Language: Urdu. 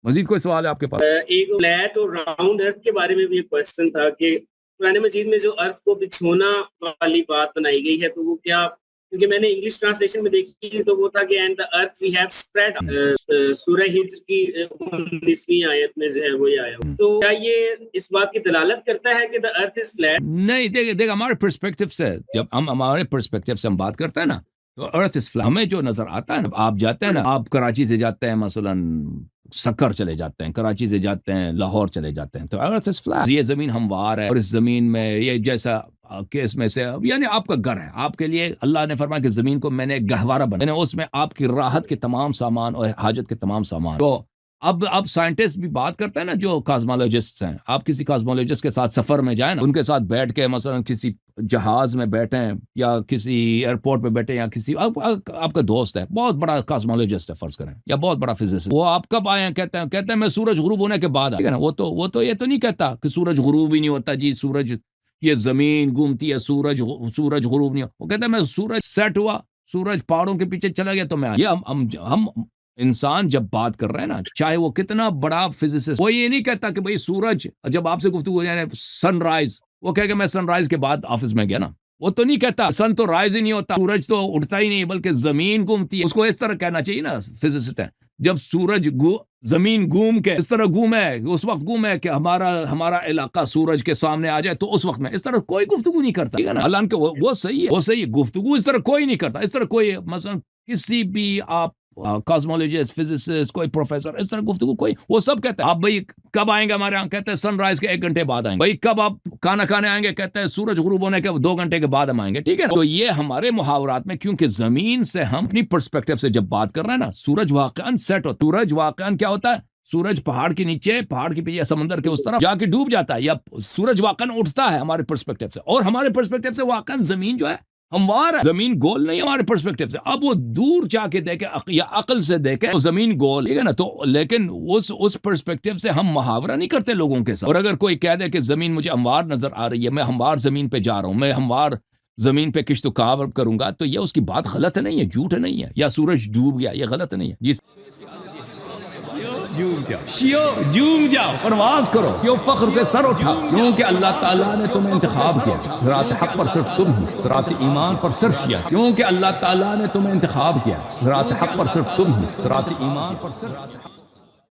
مزید کوئی سوال ہے آپ کے پاس؟ ایک فلیٹ اور راؤنڈ ارتھ کے بارے میں بھی ایک کوشچن تھا کہ قرآن مجید میں جو ارتھ کو بچھونا والی بات بنائی گئی ہے تو وہ کیا، کیونکہ میں نے انگلش ٹرانسلیشن میں دیکھی تو وہ تھا کہ and the earth we have spread, سورہ ہجر کی 19ویں آیت میں جو ہے وہی آیا ہو، تو کیا یہ اس بات کی دلالت کرتا ہے کہ دی ارتھ از فلیٹ؟ نہیں، دیکھ ہمارے پرسپیکٹو سے، جب ہمارے پرسپیکٹو سے ہم بات کرتے ہیں نا تو ارتھ از فلیٹ، ہمیں جو نظر آتا ہے نا، آپ جاتے ہیں نا، آپ کراچی سے جاتے ہیں مثلا سکر چلے جاتے ہیں، کراچی سے جاتے ہیں لاہور چلے جاتے ہیں، تو ارتھ از فلیٹ، یہ زمین ہموار ہے، اور اس زمین میں یہ جیسا کہ اس میں سے یعنی آپ کا گھر ہے، آپ کے لیے اللہ نے فرمایا کہ زمین کو میں نے گہوارہ بنا، میں نے اس میں آپ کی راحت کے تمام سامان اور حاجت کے تمام سامان، تو اب سائنٹسٹ بھی بات کرتا ہے نا، جو کازمالوجسٹ ہیں، آپ کسی کازمالوجسٹ کے ساتھ سفر میں جائیں نا، ان کے ساتھ بیٹھ کے مثلا کسی جہاز میں بیٹھیں یا کسی ایئرپورٹ پہ بیٹھیں یا کسی آپ کا دوست ہے، بہت بڑا کازمالوجسٹ ہے فرض کریں، یا بہت بڑا فزسسٹ، وہ آپ کب آئے ہیں، کہتے ہیں میں سورج غروب ہونے کے بعد آیا نا، وہ تو یہ تو نہیں کہتا کہ سورج غروب ہی نہیں ہوتا جی، سورج یہ زمین گھومتی ہے، سورج غروب نہیں ہو، وہ کہتا ہے میں سورج سیٹ ہوا، سورج پہاڑوں کے پیچھے چلا گیا تو میں آیا۔ یہ ہم انسان جب بات کر رہے ہیں نا، چاہے وہ کتنا بڑا فزسسٹ، وہ یہ نہیں کہتا کہ بھئی سورج، جب آپ سے گفتگو یعنی سن رائز، وہ کہے کہ میں سن رائز کے بعد آفس میں گیا نا، وہ تو نہیں کہتا سن تو رائز ہی نہیں ہوتا، سورج تو اٹھتا ہی نہیں، بلکہ زمین گھومتی ہے، اس کو اس طرح کہنا چاہیے نا فزسسٹ ہے، جب سورج زمین گھوم کے اس طرح گھومے، اس وقت گھومے کہ ہمارا علاقہ سورج کے سامنے آ جائے، تو اس وقت میں اس طرح کوئی گفتگو نہیں کرتا، ٹھیک ہے نا، حالانکہ وہ صحیح ہے، وہ صحیح گفتگو اس طرح کوئی نہیں کرتا، اس طرح کوئی مثلا کسی بھی آپ کاسمولوجسٹ، فزسسٹ، کوئی پروفیسر اس طرح گفتگو کوئی، وہ سب کہتے ہیں آپ بھائی کب آئیں گے ہمارے یہاں، کہتے ہیں سن رائز کے 1 گھنٹے بعد آئیں گے، بھائی کب آپ کھانا کھانے آئیں گے، کہتے ہیں سورج غروب ہونے کے 2 گھنٹے کے بعد ہم آئیں گے، ٹھیک ہے، تو یہ ہمارے محاورات میں، کیونکہ زمین سے ہم اپنی پرسپیکٹو سے جب بات کر رہے ہیں نا، سورج واقعاً سیٹ ہوتا، سورج واقعاً کیا ہوتا ہے، سورج پہاڑ کے نیچے، پہاڑ کے پیچھے سمندر کے اس طرف جا کے ڈوب جاتا ہے، یا سورج واقعاً اٹھتا ہے ہمارے پرسپیکٹو سے، اور ہمارے پرسپیکٹو سے واقعاً زمین جو ہے ہموار ہے، زمین گول نہیں ہمارے پرسپیکٹو سے، اب وہ دور جا کے دیکھے یا عقل سے دیکھے تو زمین گول، ٹھیک ہے نا، تو لیکن اس پرسپیکٹو سے ہم محاورہ نہیں کرتے لوگوں کے ساتھ، اور اگر کوئی کہہ دے کہ زمین مجھے ہموار نظر آ رہی ہے، میں ہموار زمین پہ جا رہا ہوں، میں ہموار زمین پہ کشت و کاور کروں گا، تو یہ اس کی بات غلط نہیں ہے، جھوٹ نہیں ہے، یا سورج ڈوب گیا یہ غلط نہیں ہے، جس جوم جاؤ پرواز کرو، کیوں فخر سے سر اٹھا، کیونکہ اللہ تعالیٰ نے تمہیں انتخاب کیا، صراط حق پر صرف تم ہو، صراط ایمان پر صرف کیا، کیونکہ اللہ تعالیٰ نے تمہیں انتخاب کیا، صراط حق پر صرف تم ہو، صراط ایمان پر صرف